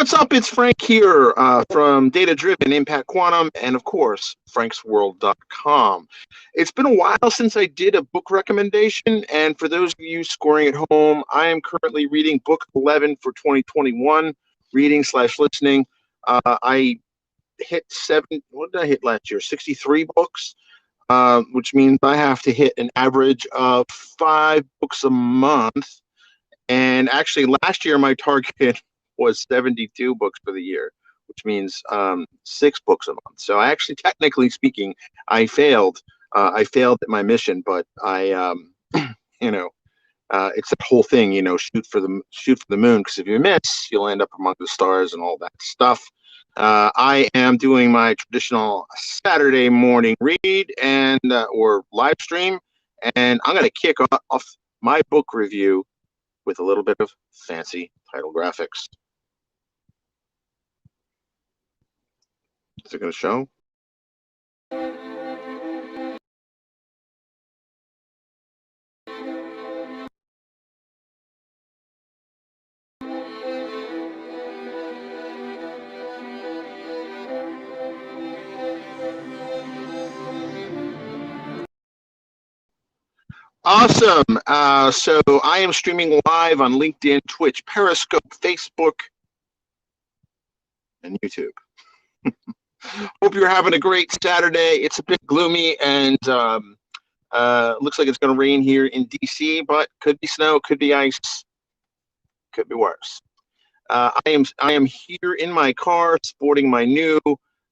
What's up? It's Frank here from Data Driven Impact Quantum and, of course, franksworld.com. It's been a while since I did a book recommendation, and for those of you scoring at home, I am currently reading book 11 for 2021, reading slash listening. I hit what did I hit last year? 63 books, which means I have to hit an average of 5 books a month. And actually, last year, my target was 72 books for the year, which means 6 books a month. So I actually, technically speaking, I failed. I failed at my mission, but it's that whole thing, shoot for the moon. Because if you miss, you'll end up among the stars and all that stuff. I am doing my traditional Saturday morning read and or live stream, and I'm going to kick off my book review with a little bit of fancy title graphics. Is it going to show? Awesome. So I am streaming live on LinkedIn, Twitch, Periscope, Facebook, and YouTube. Hope you're having a great Saturday. It's a bit gloomy and looks like it's going to rain here in DC, but could be snow, could be ice, could be worse. I am here in my car sporting my new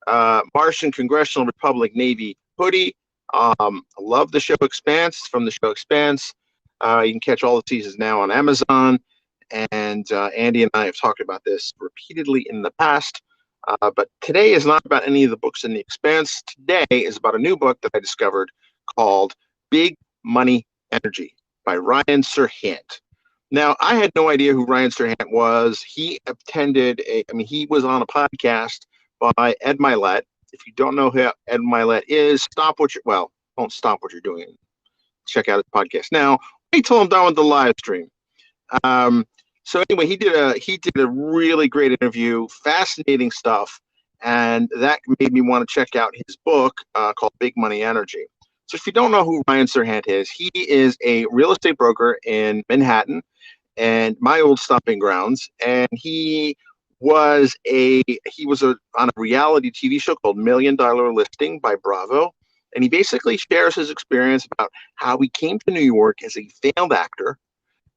Martian Congressional Republic Navy hoodie. I love the show Expanse. From the show Expanse. You can catch all the seasons now on Amazon. And Andy and I have talked about this repeatedly in the past. But today is not about any of the books in the Expanse. Today is about a new book that I discovered called Big Money Energy by Ryan Serhant. Now, I had no idea who Ryan Serhant was. He he was on a podcast by Ed Mylett. If you don't know who Ed Mylett is, don't stop what you're doing. Check out his podcast now. Wait till I'm done with the live stream. So anyway, he did a really great interview, fascinating stuff, and that made me want to check out his book called Big Money Energy. So if you don't know who Ryan Serhant is, he is a real estate broker in Manhattan and my old stomping grounds, and he was on a reality TV show called $1 Million Listing by Bravo, and he basically shares his experience about how he came to New York as a failed actor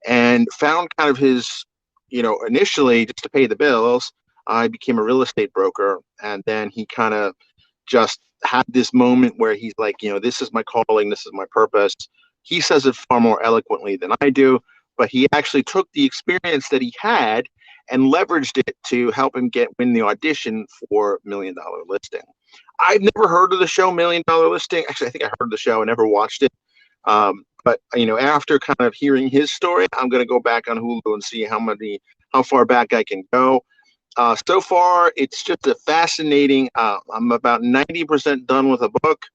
and found kind of his, initially just to pay the bills. I became a real estate broker, and then he kind of just had this moment where he's like, this is my calling, this is my purpose. He says it far more eloquently than I do, but he actually took the experience that he had and leveraged it to help him win the audition for $1 Million Listing. I've never heard of the show $1 Million Listing. Actually, I think I heard the show and never watched it. But after kind of hearing his story, I'm going to go back on Hulu and see how far back I can go. So far, it's just a fascinating. I'm about 90% done with a book.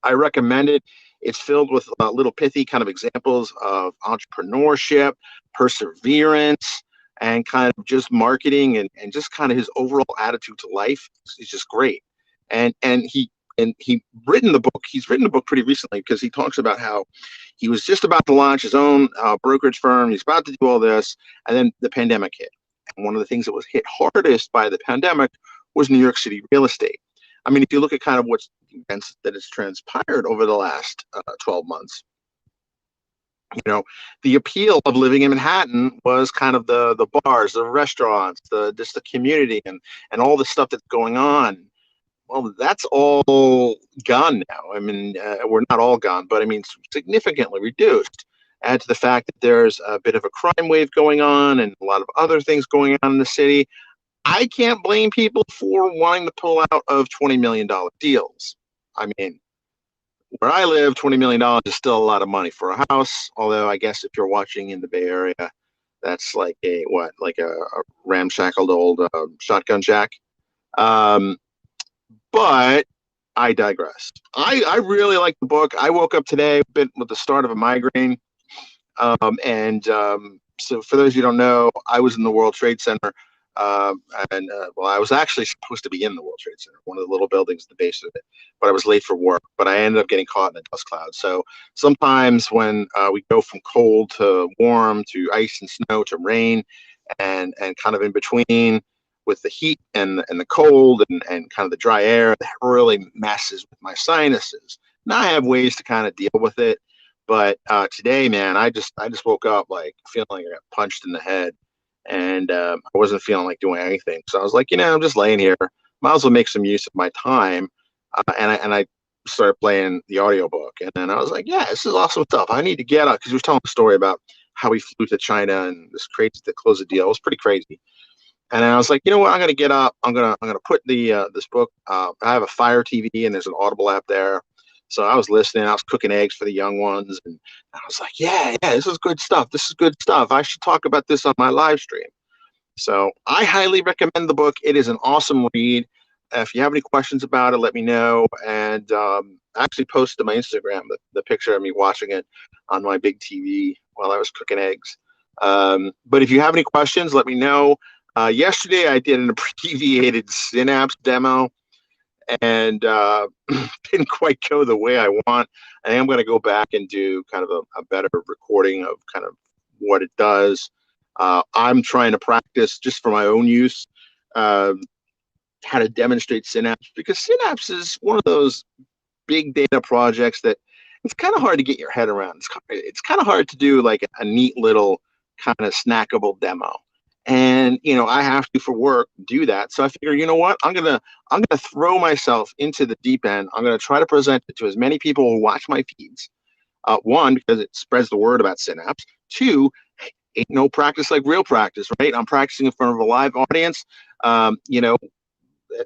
I recommend it. It's filled with little pithy kind of examples of entrepreneurship, perseverance, and kind of just marketing and just kind of his overall attitude to life. It's just great. And he's written the book pretty recently, because he talks about how he was just about to launch his own brokerage firm. He's about to do all this, and then the pandemic hit. And one of the things that was hit hardest by the pandemic was New York City real estate. I mean, if you look at kind of what's events that has transpired over the last 12 months, the appeal of living in Manhattan was kind of the bars, the restaurants, just the community, and all the stuff that's going on. Well, that's all gone now. I mean, we're not all gone, but I mean, significantly reduced. Add to the fact that there's a bit of a crime wave going on and a lot of other things going on in the city. I can't blame people for wanting to pull out of $20 million deals. I mean, where I live, $20 million is still a lot of money for a house. Although I guess if you're watching in the Bay Area, that's like a ramshackled old shotgun shack. But I digress. I really like the book. I woke up today with the start of a migraine. So for those of you who don't know, I was in the World Trade Center Well, I was actually supposed to be in the World Trade Center, one of the little buildings at the base of it, but I was late for work. But I ended up getting caught in a dust cloud. So sometimes when we go from cold to warm to ice and snow to rain, and kind of in between with the heat and the cold and kind of the dry air, that really messes with my sinuses. Now I have ways to kind of deal with it, but today, man, I just woke up like feeling like I got punched in the head, and I wasn't feeling like doing anything. So I was like, I'm just laying here. Might as well make some use of my time, and I started playing the audiobook, and then I was like, yeah, this is awesome stuff. I need to get up because he was telling a story about how he flew to China and this crazy to close a deal. It was pretty crazy. And then I was like, you know what? I'm gonna get up. I'm gonna put the this book. I have a Fire TV and there's an Audible app there. So I was listening. I was cooking eggs for the young ones, and I was like, yeah, this is good stuff. This is good stuff. I should talk about this on my live stream. So I highly recommend the book. It is an awesome read. If you have any questions about it, let me know. And I actually posted to my Instagram the picture of me watching it on my big TV while I was cooking eggs. But if you have any questions, let me know. Yesterday, I did an abbreviated Synapse demo, and didn't quite go the way I want. I am going to go back and do kind of a better recording of kind of what it does. I'm trying to practice just for my own use, uh, how to demonstrate Synapse, because Synapse is one of those big data projects that it's kind of hard to get your head around. It's kind of hard to do like a neat little kind of snackable demo. And I have to for work do that. So I figure, you know what? I'm gonna throw myself into the deep end. I'm gonna try to present it to as many people who watch my feeds. One, because it spreads the word about Synapse. Two, ain't no practice like real practice, right? I'm practicing in front of a live audience. At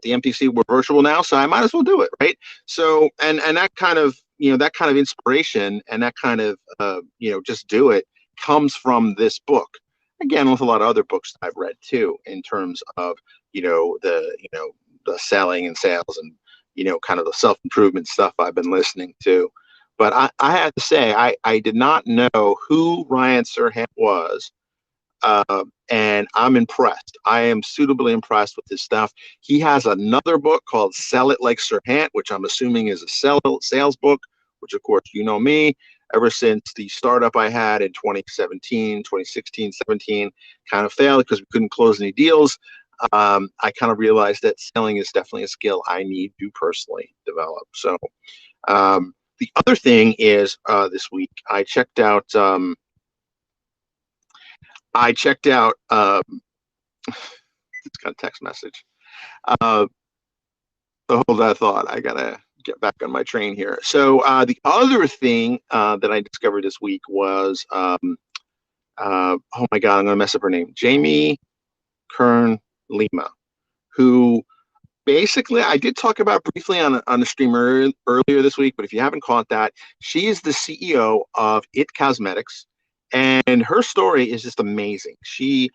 the MPC, we're virtual now, so I might as well do it, right? So, and that kind of inspiration and that kind of just do it comes from this book. Again, with a lot of other books I've read too, in terms of the selling and sales and kind of the self improvement stuff I've been listening to. But I have to say, I did not know who Ryan Serhant was, and I'm impressed. I am suitably impressed with his stuff. He has another book called Sell It Like Serhant, which I'm assuming is a sales book, which of course, you know me, ever since the startup I had in 2017, 2016, 17 kind of failed because we couldn't close any deals. I kind of realized that selling is definitely a skill I need to personally develop. So the other thing is this week I checked out it's got a text message. So hold that thought. I gotta get back on my train here. So the other thing that I discovered this week was oh my god, I'm gonna mess up her name. Jamie Kern Lima, who basically I did talk about briefly on the stream earlier this week, but if you haven't caught that, she is the CEO of It Cosmetics, and her story is just amazing. She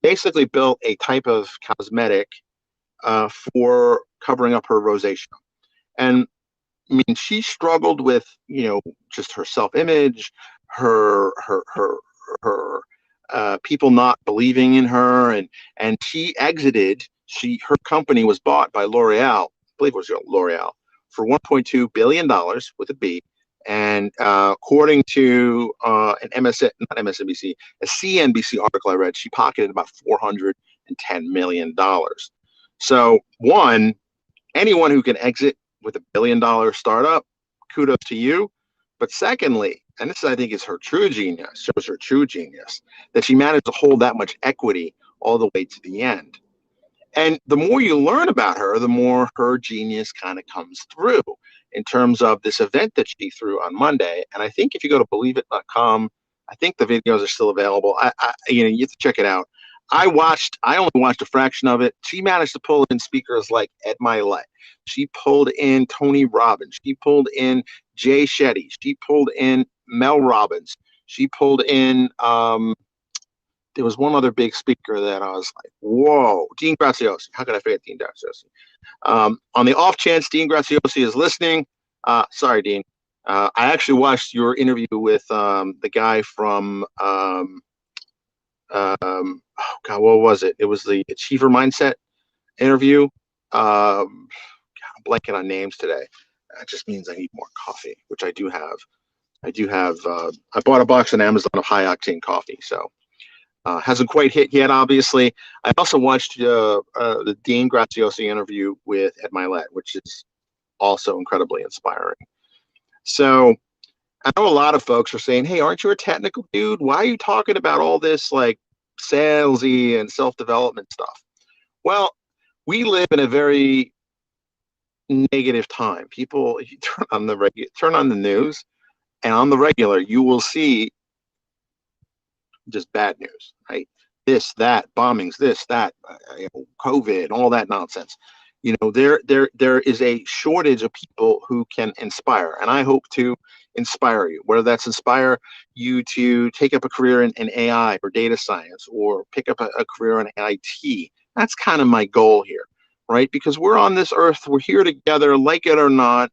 basically built a type of cosmetic for covering up her rosacea, and I mean she struggled with just her self-image, her people not believing in her, and she exited. Her company was bought by L'Oreal, I believe it was L'Oreal, for $1.2 billion with a B. And according to not MSNBC, a CNBC article I read, she pocketed about $410 million. So, one, anyone who can exit with $1 billion startup, kudos to you. But secondly, and this I think is her true genius, shows her true genius, that she managed to hold that much equity all the way to the end. And the more you learn about her, the more her genius kind of comes through in terms of this event that she threw on Monday. And I think if you go to BelieveIt.com, I think the videos are still available. You have to check it out. I only watched a fraction of it. She managed to pull in speakers like Ed Milet. She pulled in Tony Robbins. She pulled in Jay Shetty. She pulled in Mel Robbins. She pulled in there was one other big speaker that I was like, whoa, Dean Graziosi. How could I forget Dean Graziosi? On the off chance Dean Graziosi is listening, sorry, Dean. I actually watched your interview with the guy from Oh God, what was it? It was the Achiever Mindset interview. I'm blanking on names today. That just means I need more coffee, which I do have. I do have. I bought a box on Amazon of high octane coffee, so hasn't quite hit yet. Obviously, I also watched the Dean Graziosi interview with Ed Milet, which is also incredibly inspiring. So I know a lot of folks are saying, "Hey, aren't you a technical dude? Why are you talking about all this like salesy and self-development stuff?" Well, we live in a very negative time. People, if you turn on the news, and on the regular, you will see just bad news, right? This, that, bombings, this, that, COVID, all that nonsense. There is a shortage of people who can inspire, and I hope to inspire you. Whether that's inspire you to take up a career in AI or data science, or pick up a career in IT. That's kind of my goal here, right? Because we're on this earth, we're here together, like it or not.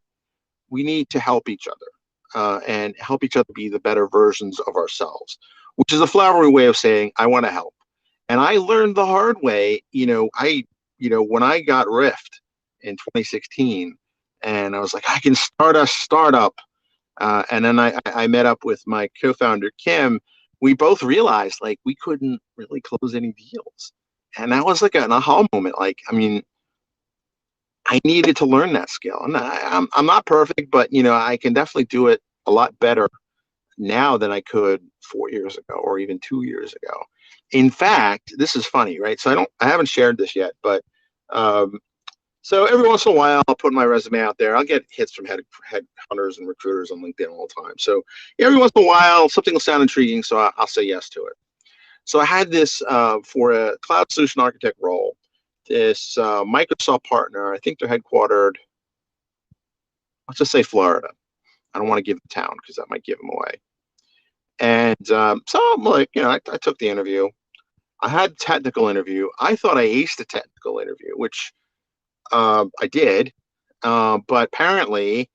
We need to help each other. And help each other be the better versions of ourselves, which is a flowery way of saying I want to help. And I learned the hard way. When I got Rift in 2016, and I was like, I can start a startup. And then I met up with my co-founder Kim. We both realized like we couldn't really close any deals, and that was like an aha moment. Like, I mean, I needed to learn that skill. And I'm not perfect, but I can definitely do it a lot better now than I could 4 years ago or even 2 years ago. In fact, this is funny, right? So I haven't shared this yet, but um, so every once in a while, I'll put my resume out there. I'll get hits from headhunters and recruiters on LinkedIn all the time. So every once in a while, something will sound intriguing, so I'll say yes to it. So I had this for a cloud solution architect role. This Microsoft partner, I think they're headquartered, let's just say Florida. I don't want to give the town because that might give them away. And so I'm like, I took the interview. I had a technical interview. I thought I aced the technical interview, which I did. But apparently,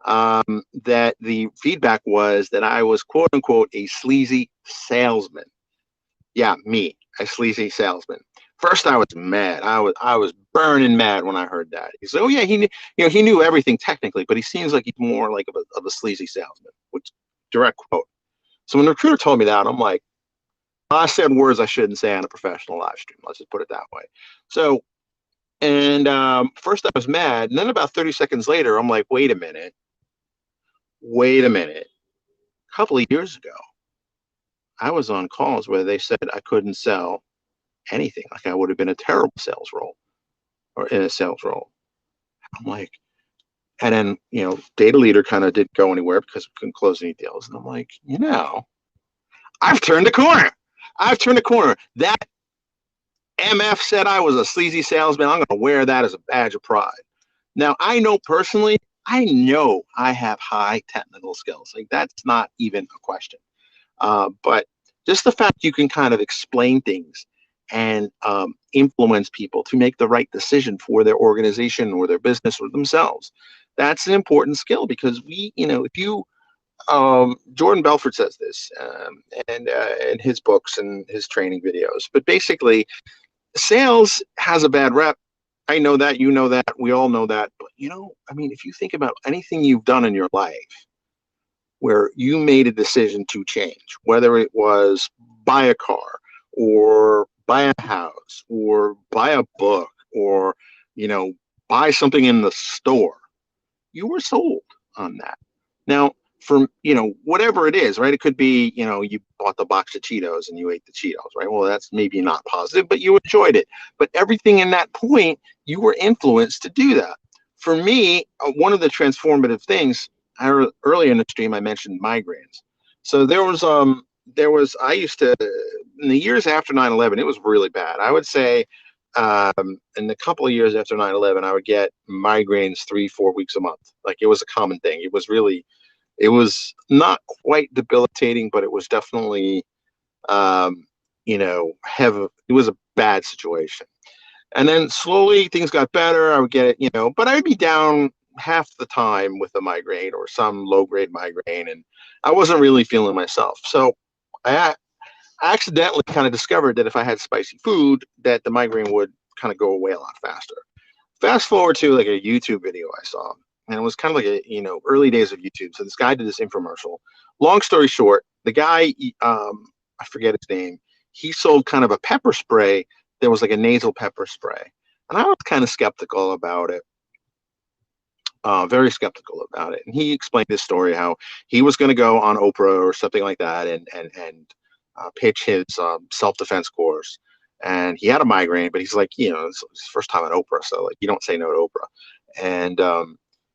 that the feedback was that I was quote unquote a sleazy salesman. Yeah, me, a sleazy salesman. First, I was mad. I was burning mad when I heard that. He said, "Oh yeah, he knew everything technically, but he seems like he's more like of a sleazy salesman." Which direct quote. So when the recruiter told me that, I'm like, I said words I shouldn't say on a professional live stream. Let's just put it that way. So, and first I was mad, and then about 30 seconds later, I'm like, wait a minute. A couple of years ago, I was on calls where they said I couldn't sell anything. Like I would have been a terrible sales role or in a sales role. I'm like, and then, data leader kind of didn't go anywhere because we couldn't close any deals. And I'm like, I've turned a corner. That MF said I was a sleazy salesman. I'm going to wear that as a badge of pride. Now, I know personally, I know I have high technical skills. Like that's not even a question. But just the fact you can kind of explain things and influence people to make the right decision for their organization or their business or themselves, that's an important skill because if you Jordan Belfort says this, and in his books and his training videos. But basically, sales has a bad rep. I know that, you know that, we all know that. But I mean, if you think about anything you've done in your life where you made a decision to change, whether it was buy a car or buy a house or buy a book or buy something in the store, you were sold on that. Now, from whatever it is, right? It could be you bought the box of Cheetos and you ate the Cheetos, right? Well, that's maybe not positive, but you enjoyed it. But everything in that point, you were influenced to do that. For me, one of the transformative things, earlier in the stream, I mentioned migraines. So there was I used to, in the years after 9/11, it was really bad. I would say in a couple of years after 9/11, I would get migraines 3-4 weeks a month. Like it was a common thing. It was not quite debilitating, but it was definitely, heavy. It was a bad situation. And then slowly things got better. I would get it, but I'd be down half the time with a migraine or some low grade migraine, and I wasn't really feeling myself. So I accidentally kind of discovered that if I had spicy food, that the migraine would kind of go away a lot faster. Fast forward to like a YouTube video I saw, and it was kind of like a early days of YouTube. So this guy did this infomercial. Long story short, the guy I forget his name. He sold kind of a pepper spray that was like a nasal pepper spray, and I was kind of skeptical about it. Very skeptical about it. And he explained this story how he was going to go on Oprah or something like that and pitch his self defense course. And he had a migraine, but he's like, it's his first time on Oprah, so like you don't say no to Oprah. And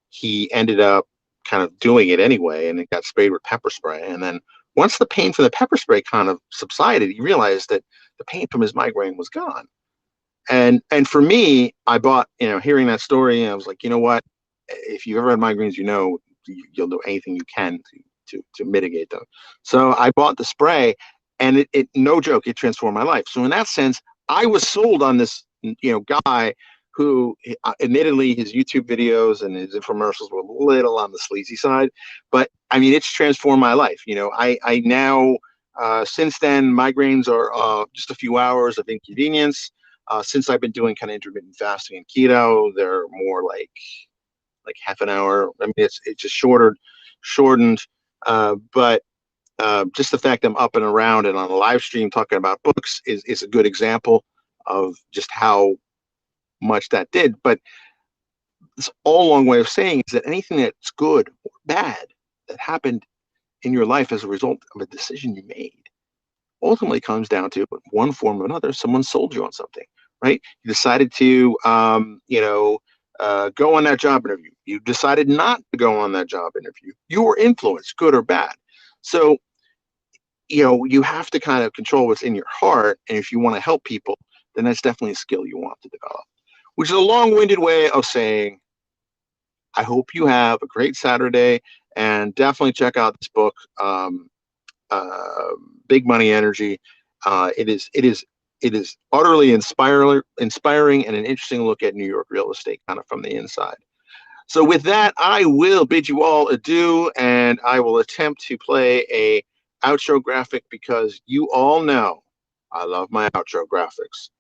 he ended up kind of doing it anyway, and it got sprayed with pepper spray. And then once the pain from the pepper spray kind of subsided, he realized that the pain from his migraine was gone. And for me, I bought, hearing that story, I was like, you know what? If you've ever had migraines, you'll do anything you can to mitigate them. So I bought the spray, and it no joke, it transformed my life. So in that sense, I was sold on this, guy who, admittedly, his YouTube videos and his infomercials were a little on the sleazy side, but I mean, it's transformed my life. I now, since then, migraines are just a few hours of inconvenience. Since I've been doing kind of intermittent fasting and keto, they're more like half an hour. I mean, it's just shortened. But just the fact I'm up and around and on a live stream talking about books is a good example of just how much that did. But this all long way of saying is that anything that's good or bad that happened in your life as a result of a decision you made ultimately comes down to, in one form or another, someone sold you on something, right? You decided to, go on that job interview. You decided not to go on that job interview. You were influenced, good or bad. So, you have to kind of control what's in your heart. And if you want to help people, then that's definitely a skill you want to develop, which is a long-winded way of saying, I hope you have a great Saturday, and definitely check out this book, Big Money Energy. It is utterly inspiring and an interesting look at New York real estate kind of from the inside. So with that, I will bid you all adieu, and I will attempt to play a outro graphic because you all know I love my outro graphics.